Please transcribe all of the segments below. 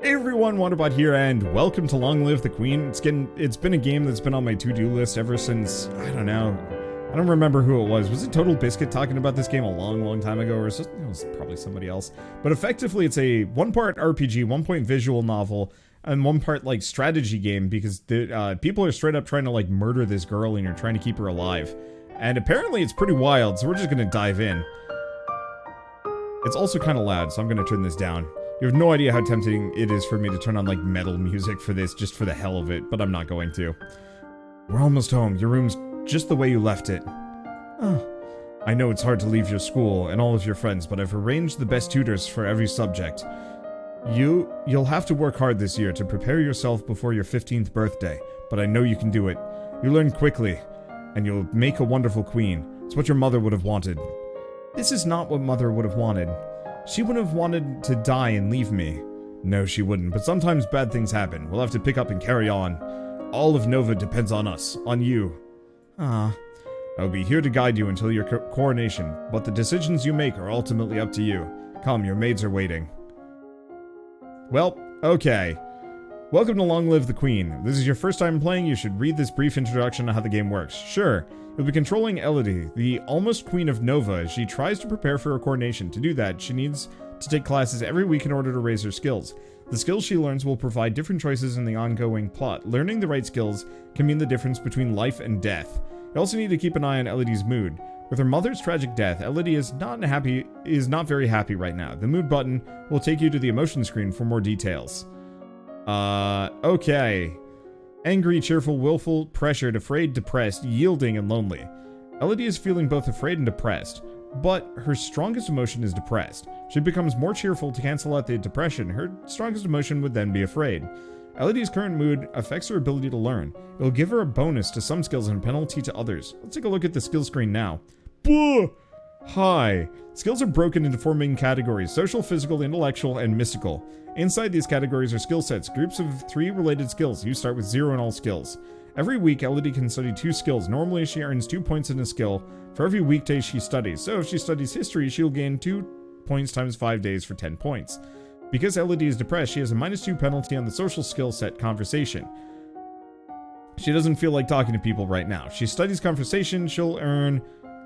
Hey everyone, Wanderbot here, and welcome to Long Live the Queen. It's been a game that's been on my to-do list ever since, I don't know, I don't remember who it was. Was it Total Biscuit talking about this game a long time ago, or it was probably somebody else? But effectively, it's a one-part RPG, one-point visual novel, and one-part, like, strategy game, because the people are straight up trying to, like, murder this girl, and you're trying to keep her alive. And apparently it's pretty wild, so we're just gonna dive in. It's also kind of loud, so I'm gonna turn this down. You have no idea how tempting it is for me to turn on, like, metal music for this, just for the hell of it, but I'm not going to. We're almost home. Your room's just the way you left it. Oh. I know it's hard to leave your school and all of your friends, but I've arranged the best tutors for every subject. You'll have to work hard this year to prepare yourself before your 15th birthday, but I know you can do it. You learn quickly, and you'll make a wonderful queen. It's what your mother would have wanted. This is not what Mother would have wanted. She wouldn't have wanted to die and leave me. No, she wouldn't, but sometimes bad things happen. We'll have to pick up and carry on. All of Nova depends on us, on you. I'll be here to guide you until your coronation, but the decisions you make are ultimately up to you. Come, your maids are waiting. Well, okay. Welcome to Long Live the Queen. If this is your first time playing, you should read this brief introduction on how the game works. Sure. You'll be controlling Elodie, the almost queen of Nova, as she tries to prepare for her coronation. To do that, she needs to take classes every week in order to raise her skills. The skills she learns will provide different choices in the ongoing plot. Learning the right skills can mean the difference between life and death. You also need to keep an eye on Elodie's mood. With her mother's tragic death, Elodie is not very happy right now. The mood button will take you to the emotion screen for more details. Okay. Angry, cheerful, willful, pressured, afraid, depressed, yielding, and lonely. Elodie is feeling both afraid and depressed, but her strongest emotion is depressed. She becomes more cheerful to cancel out the depression. Her strongest emotion would then be afraid. Elodie's current mood affects her ability to learn. It will give her a bonus to some skills and a penalty to others. Let's take a look at the skill screen now. Buh! Hi. Skills are broken into four main categories: social, physical, intellectual, and mystical. Inside these categories are skill sets, groups of 3 related skills. You start with 0 in all skills. Every week, Elodie can study 2 skills. Normally, she earns 2 points in a skill for every weekday she studies. So if she studies history, she'll gain 2 points times 5 days for 10 points. Because Elodie is depressed, she has a -2 penalty on the social skill set conversation. She doesn't feel like talking to people right now. If she studies conversation, she'll earn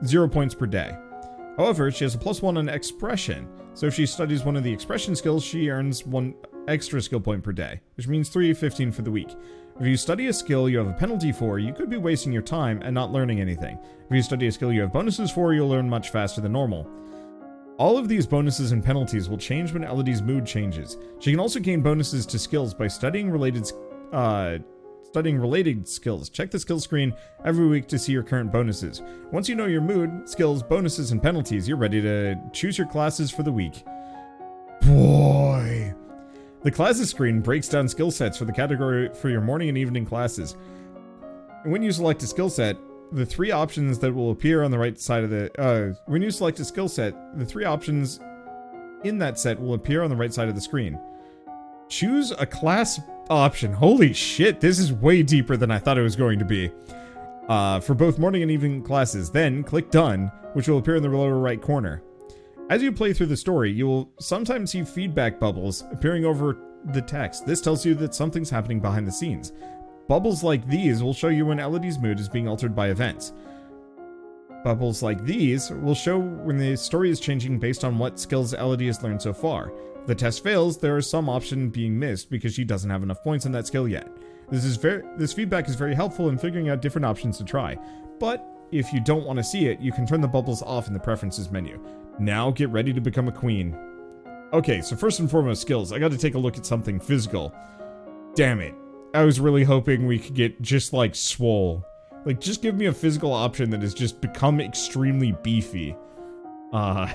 0 points per day. However, she has a +1 on expression, so if she studies one of the expression skills, she earns 1 extra skill point per day, which means 315 for the week. If you study a skill you have a penalty for, you could be wasting your time and not learning anything. If you study a skill you have bonuses for, you'll learn much faster than normal. All of these bonuses and penalties will change when Elodie's mood changes. She can also gain bonuses to skills by studying related skills. Check the skill screen every week to see your current bonuses. Once you know your mood, skills, bonuses, and penalties, you're ready to choose your classes for the week. Boy! The classes screen breaks down skill sets for the category for your morning and evening classes. And when you select a skill set, the 3 options that will appear on the right side of the when you select a skill set, the 3 options in that set will appear on the right side of the screen. Choose a class option. Holy shit, this is way deeper than I thought it was going to be. For both morning and evening classes. Then click Done, which will appear in the lower right corner. As you play through the story, you will sometimes see feedback bubbles appearing over the text. This tells you that something's happening behind the scenes. Bubbles like these will show you when Elodie's mood is being altered by events. Bubbles like these will show when the story is changing based on what skills Elodie has learned so far. If the test fails, there is some option being missed because she doesn't have enough points in that skill yet. This feedback is very helpful in figuring out different options to try. But if you don't want to see it, you can turn the bubbles off in the preferences menu. Now get ready to become a queen. Okay, so first and foremost, skills. I got to take a look at something physical. Damn it. I was really hoping we could get just like swole. Like, just give me a physical option that has just become extremely beefy. Because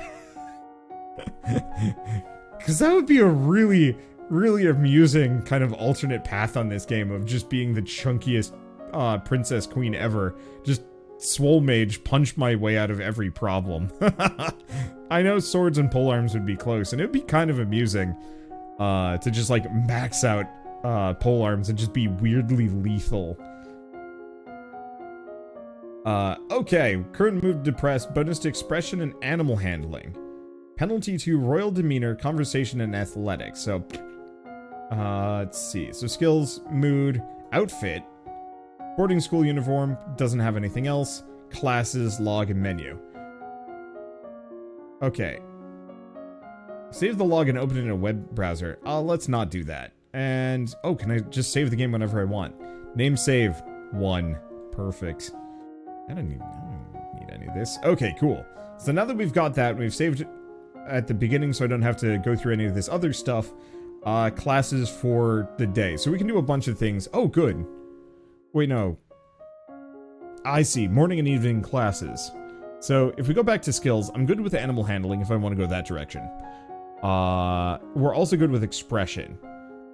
that would be a really, really amusing kind of alternate path on this game of just being the chunkiest princess queen ever. Just swole mage, punch my way out of every problem. I know swords and polearms would be close, and it would be kind of amusing to just like max out polearms and just be weirdly lethal. Okay, current mood depressed, bonus to expression and animal handling. Penalty to royal demeanor, conversation, and athletics. So, Let's see. So skills, mood, outfit, boarding school uniform, doesn't have anything else, classes, log, and menu. Okay. Save the log and open it in a web browser. Let's not do that. And, oh, can I just save the game whenever I want? Name save, 1. Perfect. I don't need any of this. Okay, cool. So now that we've got that, we've saved it at the beginning so I don't have to go through any of this other stuff. Classes for the day. So we can do a bunch of things. Oh, good. Wait, no. I see. Morning and evening classes. So if we go back to skills, I'm good with animal handling if I want to go that direction. We're also good with expression.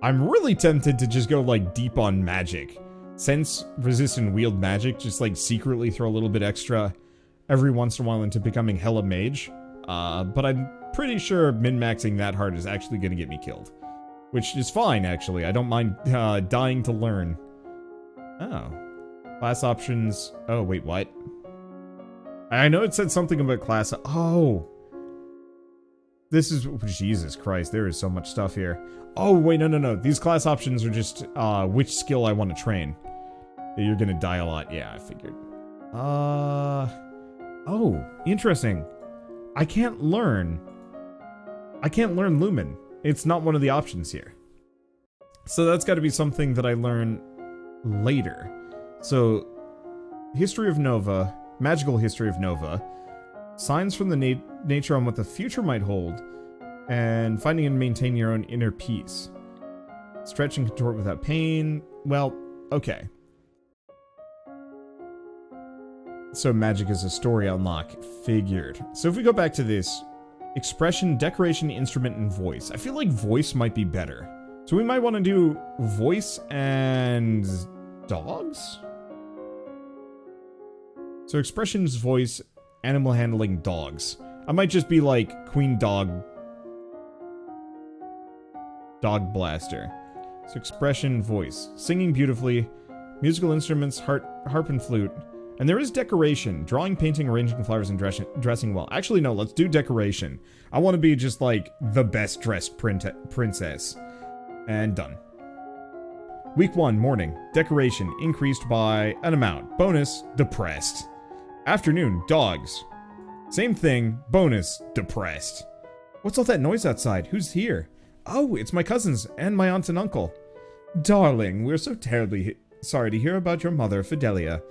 I'm really tempted to just go, like, deep on magic. Sense, resist, and wield magic. Just, like, secretly throw a little bit extra every once in a while into becoming hella mage. But I'm pretty sure min-maxing that hard is actually going to get me killed. Which is fine, actually. I don't mind dying to learn. Oh. Class options. Oh, wait, what? I know it said something about class. Oh. This is... Jesus Christ, there is so much stuff here. Oh, wait, no. These class options are just which skill I want to train. You're going to die a lot. Yeah, I figured. Oh, interesting. I can't learn Lumen. It's not one of the options here. So that's got to be something that I learn later. So, History of Nova, Magical History of Nova, Signs from the Nature on what the future might hold, and Finding and Maintain your own inner peace. Stretch and contort without pain. Well, okay. So magic is a story unlock. Figured. So if we go back to this, expression, decoration, instrument, and voice. I feel like voice might be better. So we might want to do voice and dogs? So expressions, voice, animal handling, dogs. I might just be like Queen Dog Blaster. So expression, voice. Singing beautifully, musical instruments, harp and flute. And there is decoration. Drawing, painting, arranging flowers, and dressing well. Actually, no, let's do decoration. I want to be just, like, the best-dressed princess. And done. Week 1, morning. Decoration, increased by an amount. Bonus, depressed. Afternoon, dogs. Same thing, bonus, depressed. What's all that noise outside? Who's here? Oh, it's my cousins and my aunt and uncle. Darling, we're so terribly sorry to hear about your mother, Fidelia.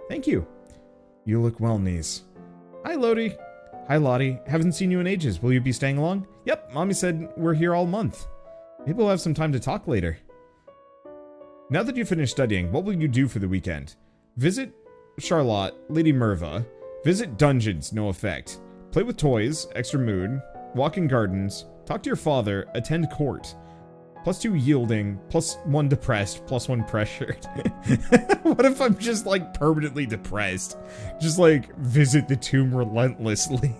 Thank you. You look well, niece. Hi, Lottie. Hi, Lottie. Haven't seen you in ages. Will you be staying along? Yep, Mommy said we're here all month. Maybe we'll have some time to talk later. Now that you've finished studying, what will you do for the weekend? Visit Charlotte, Lady Merva. Visit dungeons, no effect. Play with toys, extra mood. Walk in gardens. Talk to your father. Attend court. +2 yielding, +1 depressed, +1 pressured. What if I'm just, like, permanently depressed? Just, like, visit the tomb relentlessly.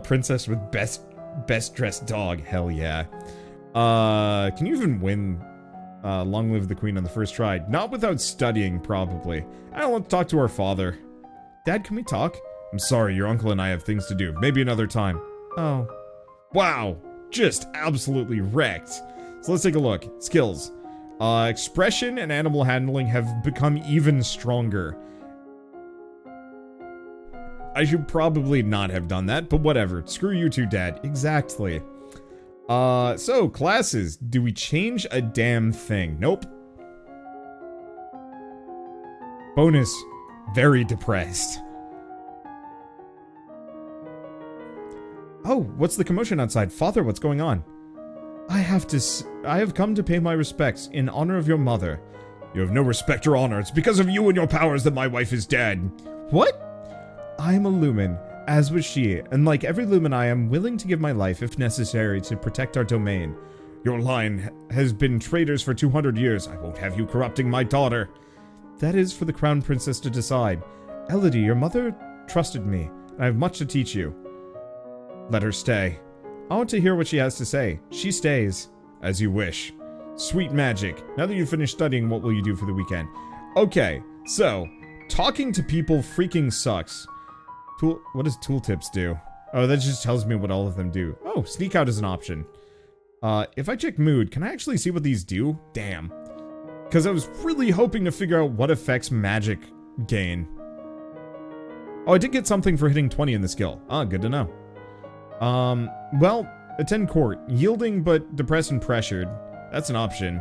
Princess with best dressed dog. Hell yeah. Can you even win Long Live the Queen on the first try? Not without studying, probably. I don't want to talk to our father. Dad, can we talk? I'm sorry, your uncle and I have things to do. Maybe another time. Oh. Wow. Just absolutely wrecked. So let's take a look. Skills. Expression and animal handling have become even stronger. I should probably not have done that, but whatever. Screw you two, Dad. Exactly. So, classes. Do we change a damn thing? Nope. Bonus. Very depressed. Oh, what's the commotion outside? Father, what's going on? I have come to pay my respects in honor of your mother. You have no respect or honor. It's because of you and your powers that my wife is dead. What? I am a Lumen, as was she, and like every Lumen I am willing to give my life if necessary to protect our domain. Your line has been traitors for 200 years. I won't have you corrupting my daughter. That is for the Crown Princess to decide. Elodie, your mother trusted me, and I have much to teach you. Let her stay. I want to hear what she has to say. She stays. As you wish. Sweet magic. Now that you've finished studying, what will you do for the weekend? Okay, so, talking to people freaking sucks. What does tooltips do? Oh, that just tells me what all of them do. Oh, sneak out is an option. If I check mood, can I actually see what these do? Damn. Because I was really hoping to figure out what affects magic gain. Oh, I did get something for hitting 20 in the skill. Ah, good to know. Well, attend court. Yielding but depressed and pressured. That's an option.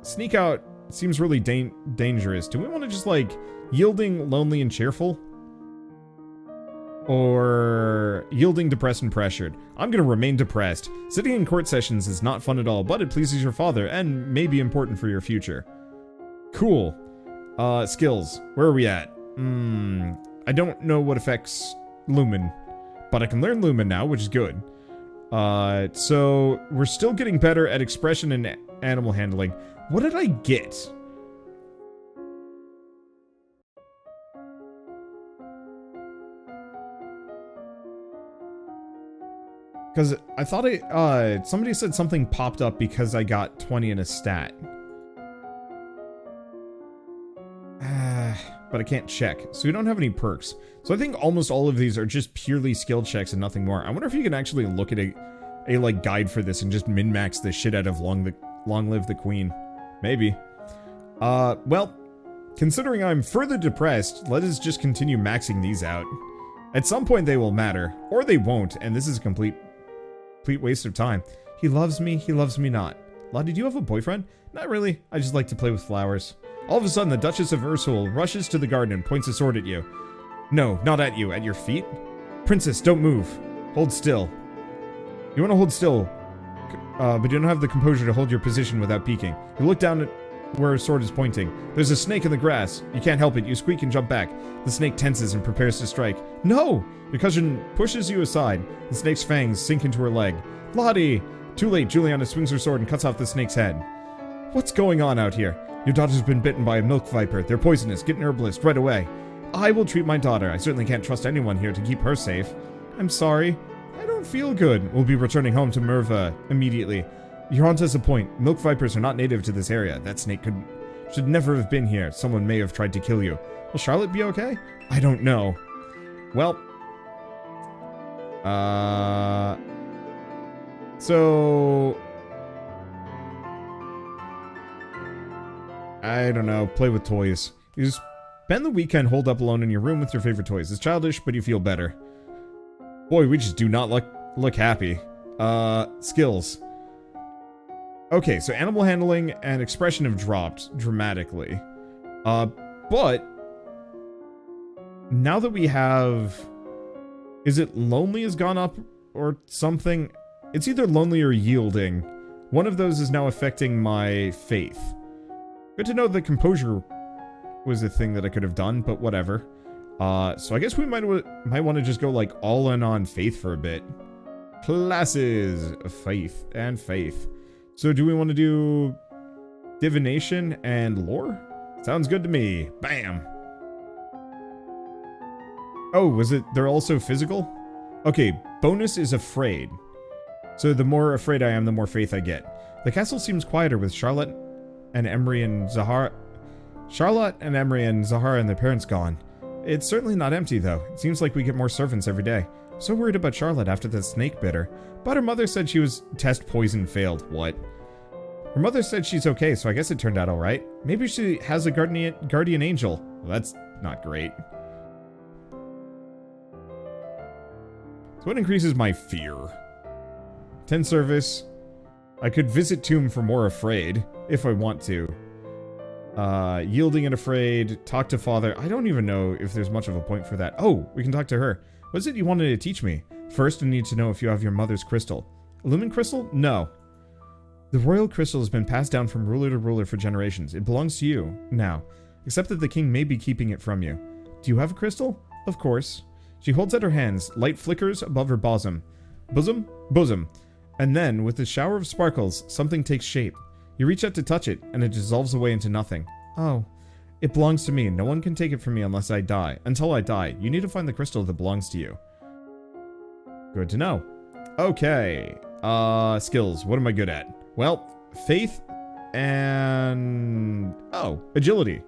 Sneak out seems really dangerous. Do we want to just, like, yielding, lonely, and cheerful? Or yielding, depressed, and pressured? I'm gonna remain depressed. Sitting in court sessions is not fun at all, but it pleases your father and may be important for your future. Cool. Skills. Where are we at? I don't know what affects Lumen, but I can learn Lumen now, which is good. So we're still getting better at expression and animal handling. What did I get? Because I thought somebody said something popped up because I got 20 in a stat. But I can't check, so we don't have any perks. So I think almost all of these are just purely skill checks and nothing more. I wonder if you can actually look at a like guide for this and just min-max the shit out of Long Live the Queen. Maybe. Well, considering I'm further depressed, let us just continue maxing these out. At some point they will matter, or they won't, and this is a complete waste of time. He loves me not. Lottie, do you have a boyfriend? Not really, I just like to play with flowers. All of a sudden, the Duchess of Ursul rushes to the garden and points a sword at you. No, not at you, at your feet? Princess, don't move. Hold still. You want to hold still, but you don't have the composure to hold your position without peeking. You look down at where her sword is pointing. There's a snake in the grass. You can't help it. You squeak and jump back. The snake tenses and prepares to strike. No! Your cousin pushes you aside. The snake's fangs sink into her leg. Lottie! Too late, Juliana swings her sword and cuts off the snake's head. What's going on out here? Your daughter's been bitten by a milk viper. They're poisonous. Get an herbalist right away. I will treat my daughter. I certainly can't trust anyone here to keep her safe. I'm sorry. I don't feel good. We'll be returning home to Merva immediately. Your aunt has a point. Milk vipers are not native to this area. That snake should never have been here. Someone may have tried to kill you. Will Charlotte be okay? I don't know. Well. So... I don't know, play with toys. You spend the weekend holed up alone in your room with your favorite toys. It's childish, but you feel better. Boy, we just do not look happy. Skills. Okay, so animal handling and expression have dropped dramatically. But now that we have... Is it lonely has gone up or something? It's either lonely or yielding. One of those is now affecting my faith. Good to know that composure was a thing that I could have done, but whatever. So I guess we might want to just go like all in on faith for a bit. Classes, faith and faith. So do we want to do divination and lore? Sounds good to me. Bam. Oh, was it? They're also physical? Okay, bonus is afraid. So the more afraid I am, the more faith I get. The castle seems quieter with Charlotte and Emery and Zahara. Charlotte and Emery and Zahara and their parents gone. It's certainly not empty, though. It seems like we get more servants every day. I'm so worried about Charlotte after the snake bit her. But her mother said she was test poison failed. What? Her mother said she's okay, so I guess it turned out alright. Maybe she has a guardian angel. Well, that's not great. So what increases my fear? 10 service. I could visit Tomb for more afraid, if I want to. Yielding and afraid, talk to father. I don't even know if there's much of a point for that. Oh, we can talk to her. What is it you wanted to teach me? First, I need to know if you have your mother's crystal. A lumen crystal? No. The royal crystal has been passed down from ruler to ruler for generations. It belongs to you, now. Except that the king may be keeping it from you. Do you have a crystal? Of course. She holds out her hands. Light flickers above her bosom. Bosom. And then, with a shower of sparkles, something takes shape. You reach out to touch it, and it dissolves away into nothing. Oh. It belongs to me. No one can take it from me unless I die. Until I die, you need to find the crystal that belongs to you. Good to know. Okay. Skills. What am I good at? Well, faith and... Oh, agility.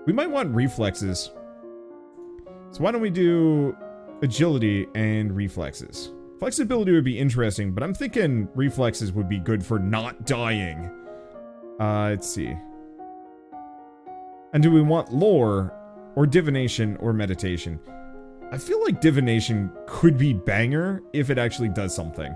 We might want reflexes. So why don't we do agility, and reflexes. Flexibility would be interesting, but I'm thinking reflexes would be good for not dying. Let's see. And do we want lore, or divination, or meditation? I feel like divination could be banger if it actually does something.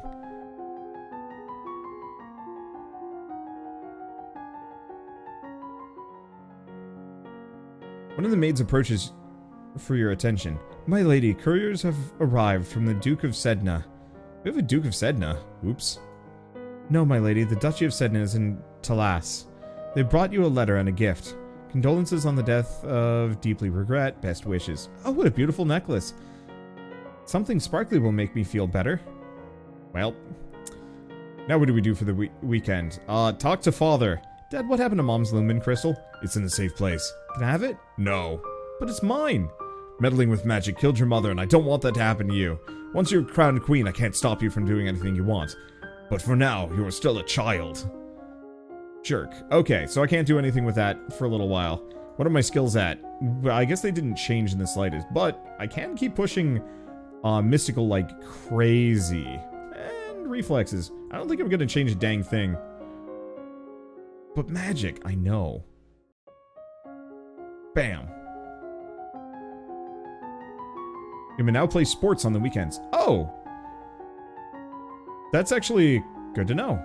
One of the maids approaches for your attention. My lady, couriers have arrived from the Duke of Sedna. We have a Duke of Sedna. Oops. No, my lady, the Duchy of Sedna is in Talas. They brought you a letter and a gift. Condolences on the death of deeply regret. Best wishes. Oh, what a beautiful necklace. Something sparkly will make me feel better. Well, now what do we do for the weekend? Talk to father. Dad, what happened to Mom's lumen crystal? It's in a safe place. Can I have it? No. But it's mine. Meddling with magic killed your mother, and I don't want that to happen to you. Once you're crowned queen, I can't stop you from doing anything you want. But for now, you are still a child. Jerk. Okay, so I can't do anything with that for a little while. What are my skills at? Well, I guess they didn't change in the slightest, but I can keep pushing mystical like crazy. And reflexes. I don't think I'm gonna change a dang thing. But magic, I know. Bam. You may now play sports on the weekends. Oh! That's actually good to know.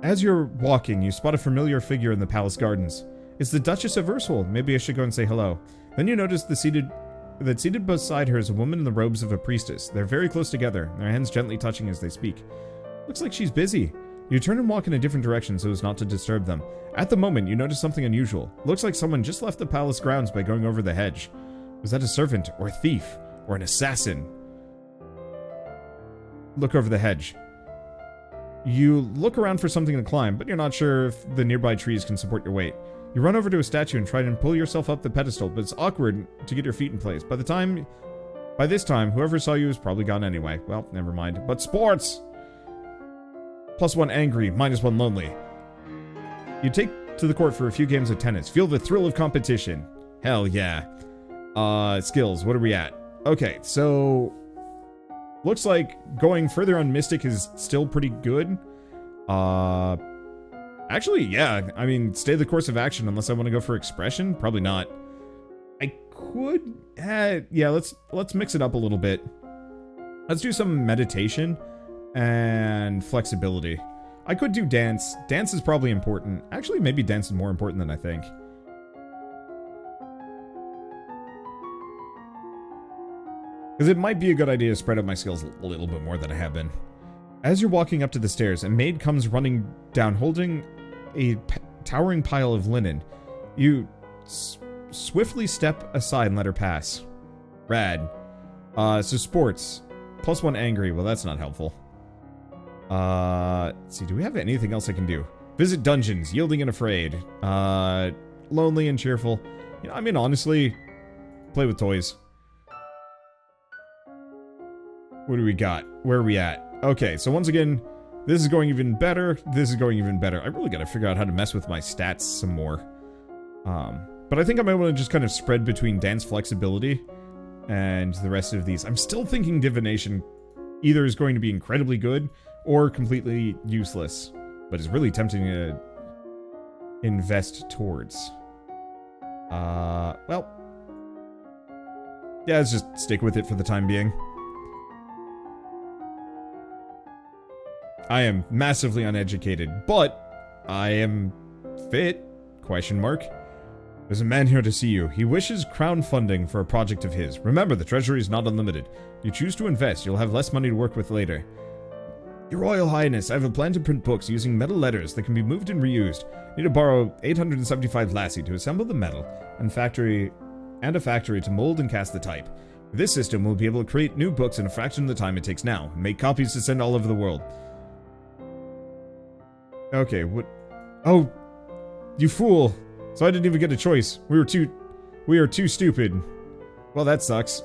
As you're walking, you spot a familiar figure in the palace gardens. It's the Duchess of Ursula. Maybe I should go and say hello. Then you notice that seated beside her is a woman in the robes of a priestess. They're very close together, their hands gently touching as they speak. Looks like she's busy. You turn and walk in a different direction so as not to disturb them. At the moment, you notice something unusual. Looks like someone just left the palace grounds by going over the hedge. Was that a servant, or a thief, or an assassin? Look over the hedge. You look around for something to climb, but you're not sure if the nearby trees can support your weight. You run over to a statue and try to pull yourself up the pedestal, but it's awkward to get your feet in place. By this time, whoever saw you is probably gone anyway. Well, never mind. But sports! +1 angry, -1 lonely. You take to the court for a few games of tennis. Feel the thrill of competition. Hell yeah. Skills, what are we at? Okay, so... looks like going further on Mystic is still pretty good. Actually, yeah. I mean, stay the course of action unless I want to go for expression. Probably not. I could... yeah, let's mix it up a little bit. Let's do some meditation and flexibility. I could do dance. Dance is probably important. Actually, maybe dance is more important than I think. Because it might be a good idea to spread out my skills a little bit more than I have been. As you're walking up to the stairs, a maid comes running down holding a towering pile of linen. You swiftly step aside and let her pass. Rad. So sports. +1 angry. Well, that's not helpful. Let's see, do we have anything else I can do? Visit dungeons, yielding and afraid. Lonely and cheerful. You know, I mean, honestly, play with toys. What do we got? Where are we at? Okay, so once again, this is going even better. This is going even better. I really gotta figure out how to mess with my stats some more. But I think I might want to just kind of spread between dance flexibility and the rest of these. I'm still thinking divination either is going to be incredibly good or completely useless, but it's really tempting to invest towards. Well, yeah, let's just stick with it for the time being. I am massively uneducated, but I am fit, ? There's a man here to see you. He wishes crowdfunding for a project of his. Remember, the treasury is not unlimited. You choose to invest, you'll have less money to work with later. Your Royal Highness, I have a plan to print books using metal letters that can be moved and reused. Need to borrow 875 lassie to assemble the metal, and a factory to mold and cast the type. With this system, we'll be able to create new books in a fraction of the time it takes now, and make copies to send all over the world. Okay, what? Oh, you fool! So I didn't even get a choice. We are too stupid. Well, that sucks.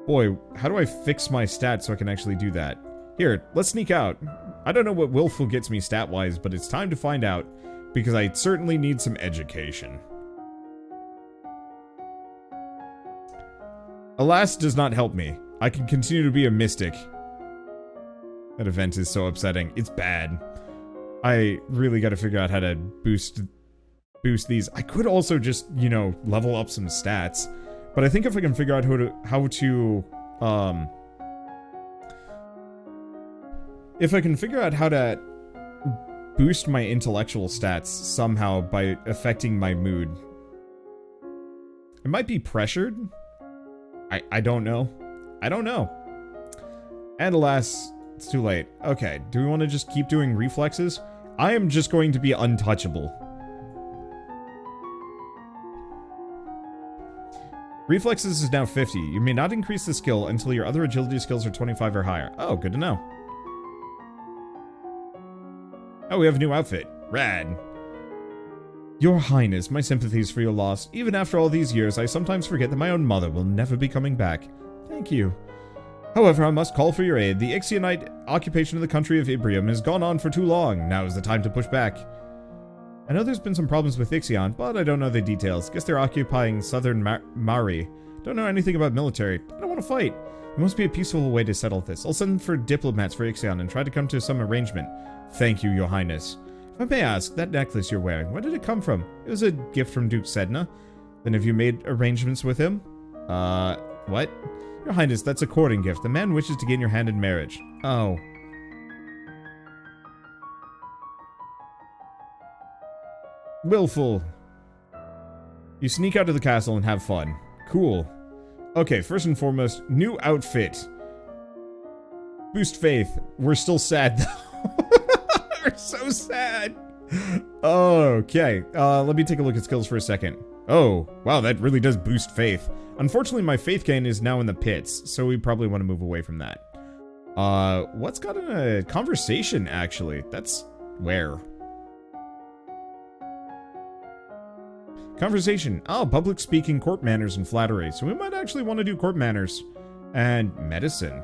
Boy, how do I fix my stats so I can actually do that? Here, let's sneak out. I don't know what willful gets me stat-wise, but it's time to find out. because I certainly need some education. Alas does not help me. I can continue to be a mystic. That event is so upsetting. It's bad. I really gotta figure out how to boost these. I could also just, you know, level up some stats. But I think if I can figure out if I can figure out how to boost my intellectual stats somehow by affecting my mood. It might be pressured. I don't know. I don't know. And alas, it's too late. Okay, do we want to just keep doing reflexes? I am just going to be untouchable. Reflexes is now 50. You may not increase the skill until your other agility skills are 25 or higher. Oh, good to know. Oh, we have a new outfit. Rad. Your Highness, my sympathies for your loss. Even after all these years, I sometimes forget that my own mother will never be coming back. Thank you. However, I must call for your aid. The Ixionite occupation of the country of Ibrium has gone on for too long. Now is the time to push back. I know there's been some problems with Ixion, but I don't know the details. Guess they're occupying southern Mari. Don't know anything about military. I don't want to fight. There must be a peaceful way to settle this. I'll send for diplomats for Ixion and try to come to some arrangement. Thank you, Your Highness. If I may ask, that necklace you're wearing, where did it come from? It was a gift from Duke Sedna. Then have you made arrangements with him? What? Your Highness, that's a courting gift. The man wishes to gain your hand in marriage. Oh. Willful. You sneak out of the castle and have fun. Cool. Okay, first and foremost, new outfit. Boost faith. We're still sad though. We're so sad. Okay, let me take a look at skills for a second. Oh, wow, that really does boost faith. Unfortunately, my faith gain is now in the pits, so we probably want to move away from that. What's got a conversation, actually? That's where? Conversation. Oh, public speaking, court manners, and flattery. So we might actually want to do court manners. And medicine.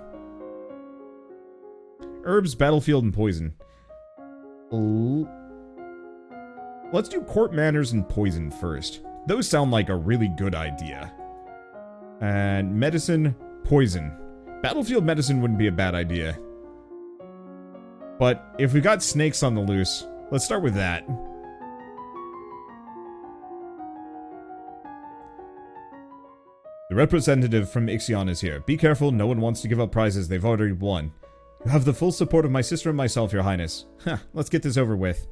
Herbs, battlefield, and poison. Let's do court manners and poison first. Those sound like a really good idea. And medicine, poison. Battlefield medicine wouldn't be a bad idea. But if we got snakes on the loose, let's start with that. The representative from Ixion is here. Be careful, no one wants to give up prizes they've already won. You have the full support of my sister and myself, Your Highness. Let's get this over with.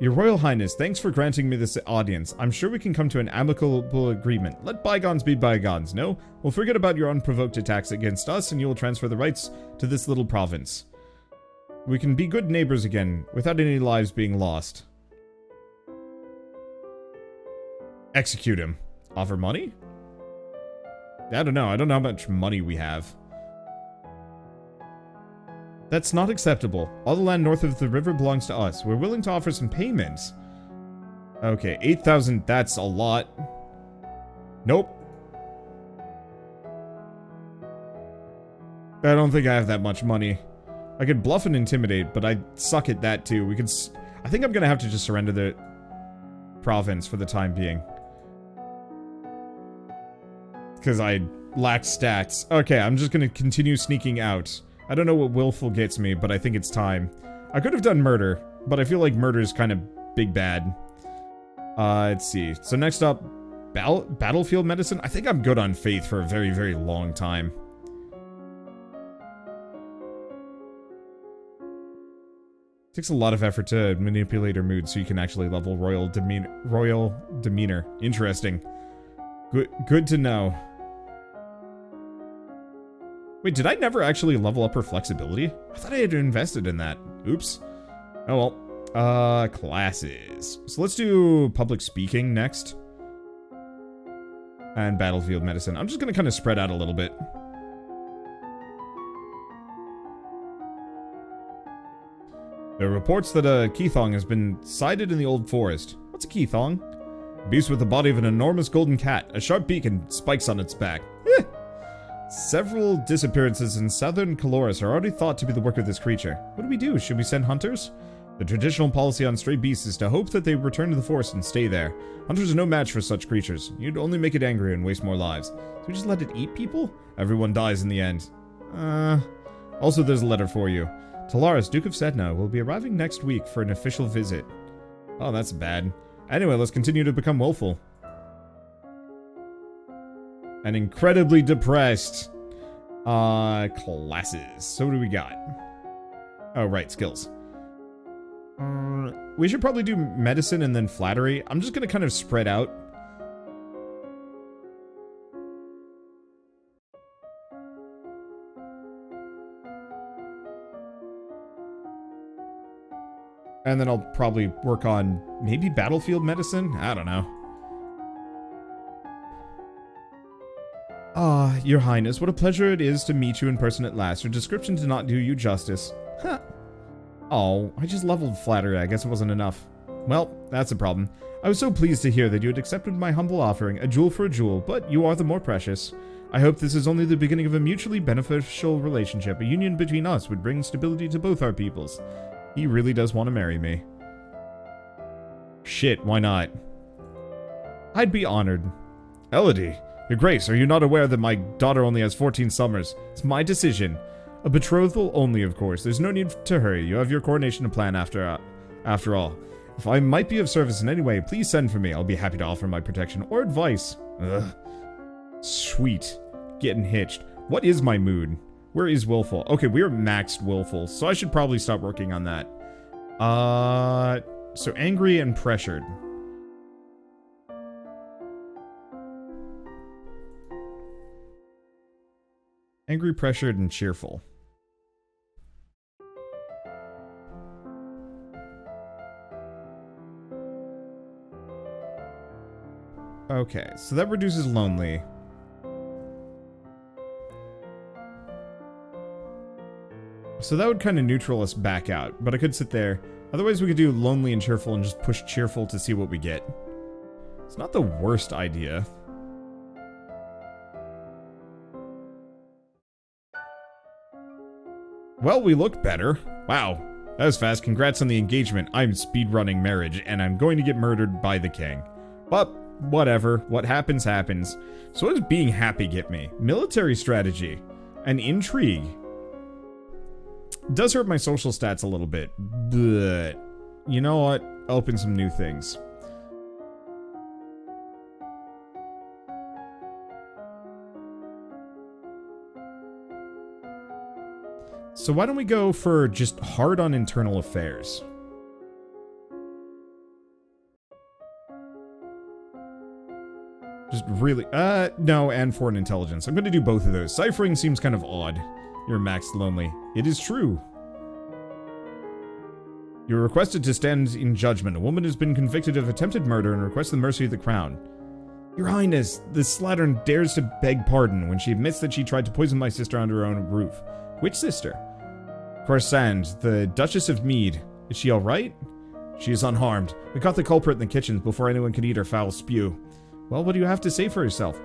Your Royal Highness, thanks for granting me this audience. I'm sure we can come to an amicable agreement. Let bygones be bygones, no? We'll forget about your unprovoked attacks against us, and you will transfer the rights to this little province. We can be good neighbors again, without any lives being lost. Execute him. Offer money? I don't know. I don't know how much money we have. That's not acceptable. All the land north of the river belongs to us. We're willing to offer some payments. Okay, 8,000, that's a lot. Nope. I don't think I have that much money. I could bluff and intimidate, but I suck at that too. We could... I think I'm gonna have to just surrender the province for the time being. Because I lack stats. Okay, I'm just gonna continue sneaking out. I don't know what willful gets me, but I think it's time. I could have done murder, but I feel like murder is kind of big bad. Let's see. So next up, battlefield medicine. I think I'm good on faith for a very, very long time. It takes a lot of effort to manipulate her mood so you can actually level royal demeanor. Interesting. Good to know. Wait, did I never actually level up her flexibility? I thought I had invested in that. Oops. Oh well. Classes. So let's do public speaking next. And battlefield medicine. I'm just gonna kind of spread out a little bit. There are reports that a Keithong has been sighted in the old forest. What's a Keithong? A beast with the body of an enormous golden cat, a sharp beak, and spikes on its back. Several disappearances in southern Caloris are already thought to be the work of this creature. What do we do? Should we send hunters? The traditional policy on stray beasts is to hope that they return to the forest and stay there. Hunters are no match for such creatures. You'd only make it angry and waste more lives. So we just let it eat people? Everyone dies in the end. Also there's a letter for you. Talaris, Duke of Sedna, will be arriving next week for an official visit. Oh, that's bad. Anyway, let's continue to become willful. And incredibly depressed. Classes. So what do we got? Oh, right, skills. We should probably do medicine and then flattery. I'm just gonna kind of spread out. And then I'll probably work on maybe battlefield medicine? I don't know. Ah, Your Highness, what a pleasure it is to meet you in person at last. Your description did not do you justice. Huh. Oh, I just leveled flattery. I guess it wasn't enough. Well, that's a problem. I was so pleased to hear that you had accepted my humble offering, a jewel for a jewel, but you are the more precious. I hope this is only the beginning of a mutually beneficial relationship. A union between us would bring stability to both our peoples. He really does want to marry me. Shit, why not? I'd be honored. Elodie, Your Grace, are you not aware that my daughter only has 14 summers? It's my decision. A betrothal only, of course. There's no need to hurry. You have your coronation to plan after all. If I might be of service in any way, please send for me. I'll be happy to offer my protection or advice. Ugh. Sweet. Getting hitched. What is my mood? Where is willful? Okay, we are maxed willful, so I should probably stop working on that. So angry and pressured. Angry, pressured, and cheerful. Okay, so that reduces lonely. So that would kind of neutral us back out, but I could sit there. Otherwise we could do lonely and cheerful and just push cheerful to see what we get. It's not the worst idea. Well, we look better. Wow, that was fast. Congrats on the engagement. I'm speedrunning marriage, and I'm going to get murdered by the king. But, whatever. What happens, happens. So what does being happy get me? Military strategy. And intrigue. Does hurt my social stats a little bit, but you know what? Open some new things. So why don't we go for just hard on internal affairs? Just really, no, and foreign intelligence. I'm gonna do both of those. Ciphering seems kind of odd. You're maxed lonely. It is true. You're requested to stand in judgment. A woman has been convicted of attempted murder and requests the mercy of the crown. Your Highness, this slattern dares to beg pardon when she admits that she tried to poison my sister under her own roof. Which sister? Corsand, the Duchess of Mead. Is she alright? She is unharmed. We caught the culprit in the kitchen before anyone could eat her foul spew. Well, what do you have to say for yourself?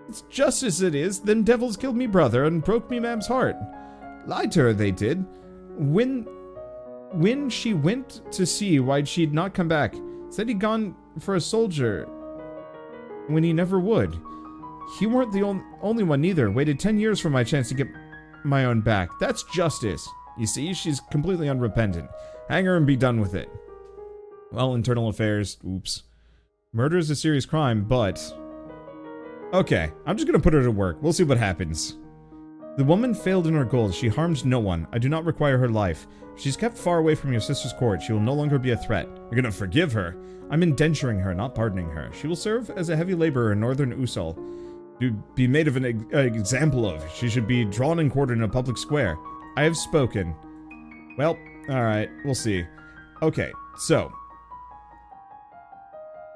It's just as it is. Them devils killed me brother and broke me mam's heart. Lied to her, they did. When she went to see why she'd not come back, said he'd gone for a soldier when he never would. He weren't the only one neither. Waited 10 years for my chance to get my own back. That's justice. You see, she's completely unrepentant. Hang her and be done with it. Well, internal affairs. Oops. Murder is a serious crime, but... Okay, I'm just gonna put her to work. We'll see what happens. The woman failed in her goals. She harmed no one. I do not require her life. If she's kept far away from your sister's court, she will no longer be a threat. You're gonna forgive her. I'm indenturing her, not pardoning her. She will serve as a heavy laborer in northern Usul. To be made of an example of. She should be drawn and quartered in a public square. I have spoken. Well, alright, we'll see. Okay, so...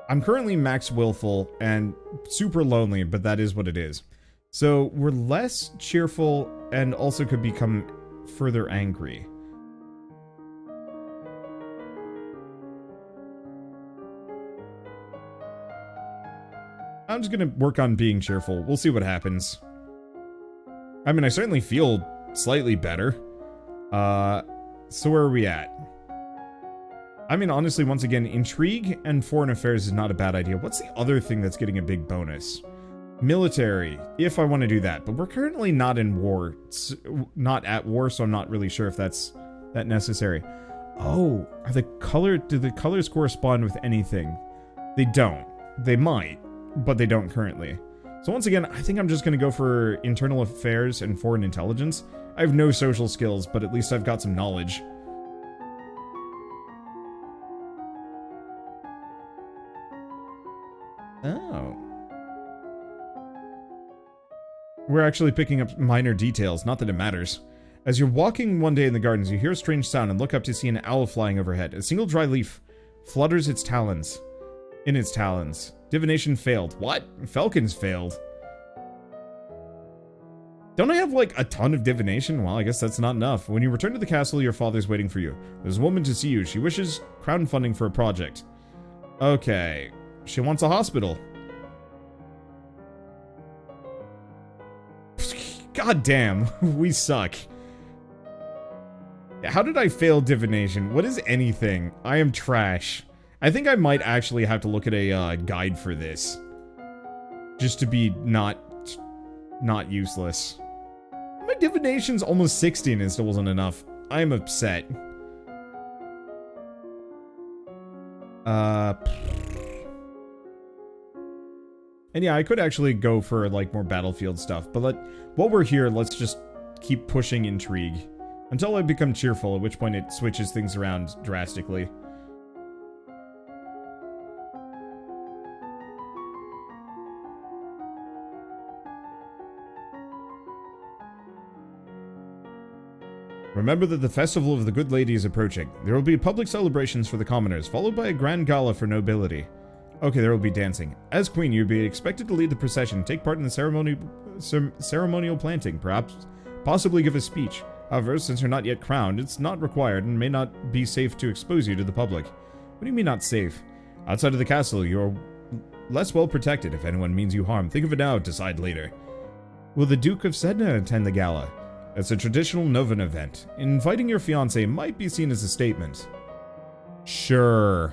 I'm currently max willful and super lonely, but that is what it is. So we're less cheerful and also could become further angry. I'm just gonna work on being cheerful. We'll see what happens. I mean, I certainly feel slightly better. So where are we at? I mean, honestly, once again, intrigue and foreign affairs is not a bad idea. What's the other thing that's getting a big bonus? Military, if I want to do that. But we're currently not in war. Not at war, so I'm not really sure if that's that necessary. Oh, do the colors correspond with anything? They don't. They might, but they don't currently. So once again, I think I'm just going to go for internal affairs and foreign intelligence. I have no social skills, but at least I've got some knowledge. Oh. We're actually picking up minor details, not that it matters. As you're walking one day in the gardens, you hear a strange sound and look up to see an owl flying overhead. A single dry leaf flutters its talons. In its talons. Divination failed. What? Falcons failed. Don't I have, like, a ton of divination? Well, I guess that's not enough. When you return to the castle, your father's waiting for you. There's a woman to see you. She wishes crowdfunding for a project. Okay. She wants a hospital. God damn, we suck. How did I fail divination? What is anything? I am trash. I think I might actually have to look at a guide for this. Just to be not useless. My divination's almost 60 and it still wasn't enough. I am upset. And yeah, I could actually go for, like, more battlefield stuff, but while we're here, let's just keep pushing intrigue. Until I become cheerful, at which point it switches things around drastically. Remember that the Festival of the Good Lady is approaching. There will be public celebrations for the commoners, followed by a grand gala for nobility. Okay, there will be dancing. As queen, you'll be expected to lead the procession, take part in the ceremonial planting, possibly give a speech. However, since you're not yet crowned, it's not required and may not be safe to expose you to the public. What do you mean not safe? Outside of the castle, you're less well protected. If anyone means you harm, think of it now, decide later. Will the Duke of Sedna attend the gala? It's a traditional Novan event. Inviting your fiancé might be seen as a statement. Sure.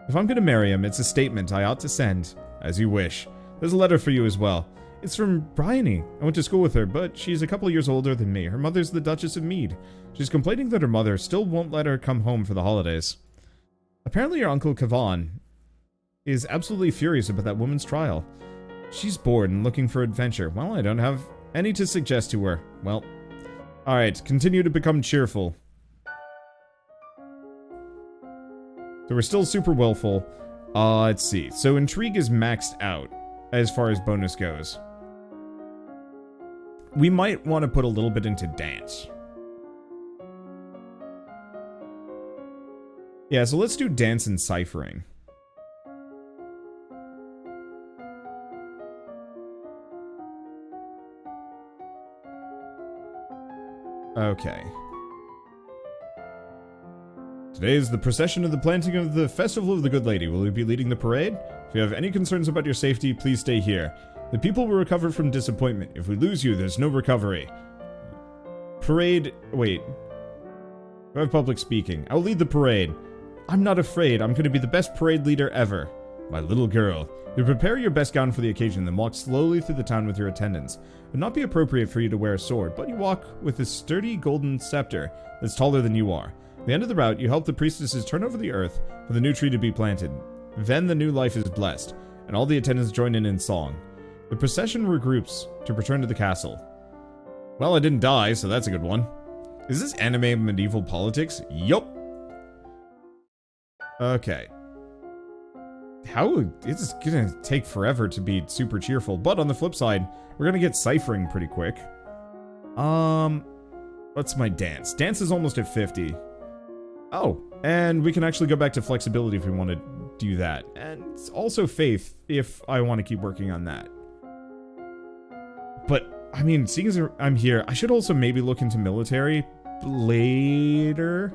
If I'm gonna marry him, it's a statement I ought to send. As you wish. There's a letter for you as well. It's from Bryony. I went to school with her, but she's a couple years older than me. Her mother's the Duchess of Mead. She's complaining that her mother still won't let her come home for the holidays. Apparently your uncle Kavan is absolutely furious about that woman's trial. She's bored and looking for adventure. Well, I don't have any to suggest to her. Well, alright, continue to become cheerful. So we're still super willful. Let's see. So intrigue is maxed out as far as bonus goes. We might want to put a little bit into dance. Yeah, so let's do dance and ciphering. Okay. Today is the procession of the planting of the Festival of the Good Lady. Will you be leading the parade? If you have any concerns about your safety, please stay here. The people will recover from disappointment. If we lose you, there's no recovery. Parade... Wait. I have public speaking. I'll lead the parade. I'm not afraid. I'm going to be the best parade leader ever. My little girl. You prepare your best gown for the occasion, then walk slowly through the town with your attendants. It would not be appropriate for you to wear a sword, but you walk with a sturdy golden scepter that's taller than you are. At the end of the route, you help the priestesses turn over the earth for the new tree to be planted. Then the new life is blessed, and all the attendants join in song. The procession regroups to return to the castle. Well, I didn't die, so that's a good one. Is this anime medieval politics? Yup. Okay. It's gonna take forever to be super cheerful, but on the flip side, we're gonna get ciphering pretty quick. What's my dance? Dance is almost at 50. Oh, and we can actually go back to flexibility if we want to do that. And also faith, if I want to keep working on that. But, I mean, seeing as I'm here, I should also maybe look into military later.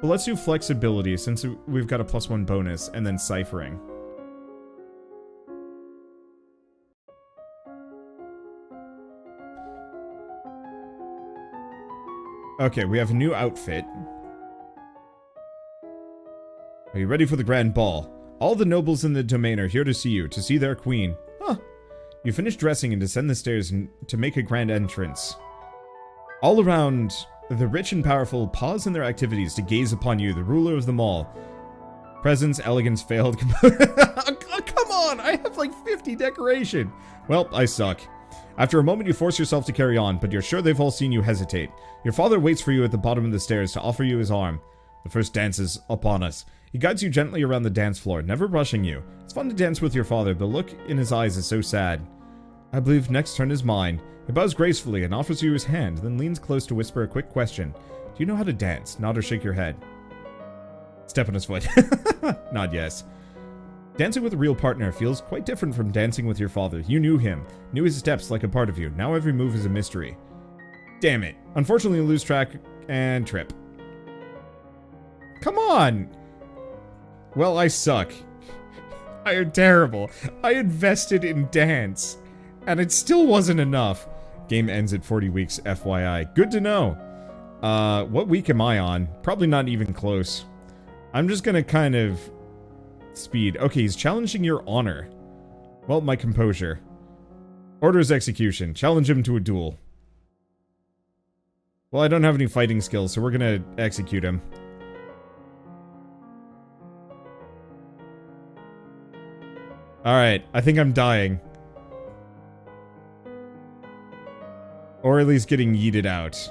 But let's do flexibility, since we've got a +1 bonus, and then ciphering. Okay, we have a new outfit. Are you ready for the grand ball? All the nobles in the domain are here to see you, to see their queen. Huh. You finish dressing and descend the stairs to make a grand entrance. All around, the rich and powerful pause in their activities to gaze upon you, the ruler of them all. Presence, elegance, failed. Oh, come on! I have like 50 decoration. Well, I suck. After a moment, you force yourself to carry on, but you're sure they've all seen you hesitate. Your father waits for you at the bottom of the stairs to offer you his arm. The first dance is upon us. He guides you gently around the dance floor, never rushing you. It's fun to dance with your father, but the look in his eyes is so sad. I believe next turn is mine. He bows gracefully and offers you his hand, then leans close to whisper a quick question. Do you know how to dance? Nod or shake your head. Step on his foot. Nod yes. Dancing with a real partner feels quite different from dancing with your father. You knew him, knew his steps like a part of you. Now every move is a mystery. Damn it. Unfortunately, you lose track and trip. Come on! Well, I suck. I am terrible. I invested in dance, and it still wasn't enough. Game ends at 40 weeks, FYI. Good to know. What week am I on? Probably not even close. I'm just gonna kind of speed. Okay, he's challenging your honor. Well, my composure. Orders execution. Challenge him to a duel. Well, I don't have any fighting skills, so we're gonna execute him. Alright, I think I'm dying. Or at least getting yeeted out.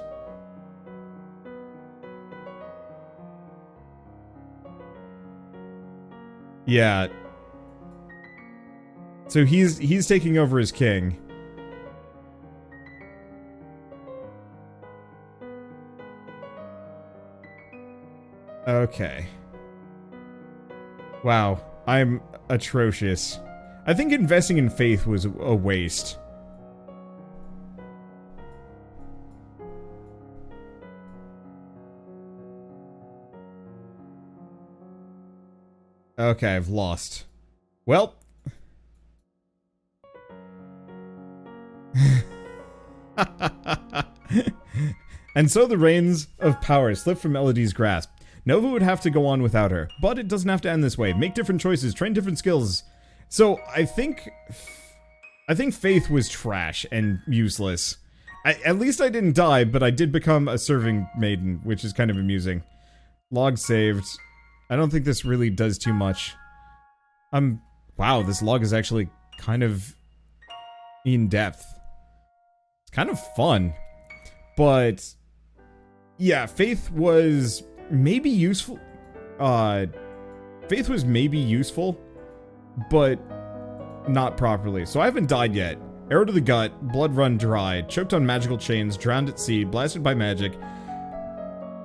Yeah. So he's taking over as king. Okay. Wow, I'm atrocious. I think investing in faith was a waste. Okay, I've lost. Well. And so the reins of power slip from Melody's grasp. Nova would have to go on without her, but it doesn't have to end this way. Make different choices, train different skills. So, I think Faith was trash and useless. At least I didn't die, but I did become a serving maiden, which is kind of amusing. Log saved. I don't think this really does too much. Wow, this log is actually kind of in-depth. It's kind of fun. But, yeah, Faith was maybe useful. Faith was maybe useful, but not properly. So I haven't died yet. Arrow to the gut, blood run dry, choked on magical chains, drowned at sea, blasted by magic,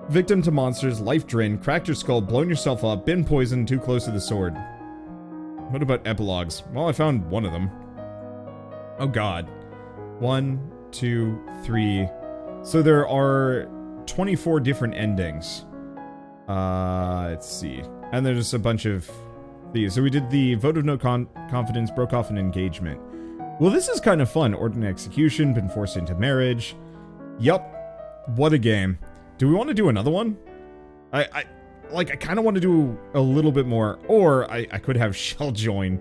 victim to monsters, life drained, cracked your skull, blown yourself up, been poisoned, too close to the sword. What about epilogues? Well, I found one of them. Oh god. 1, 2, 3. So there are 24 different endings. Let's see. And there's a bunch of these. So we did the vote of no confidence, broke off an engagement. Well, this is kind of fun. Ordinary execution, been forced into marriage. Yup. What a game. Do we want to do another one? I kind of want to do a little bit more. Or I could have Shell join.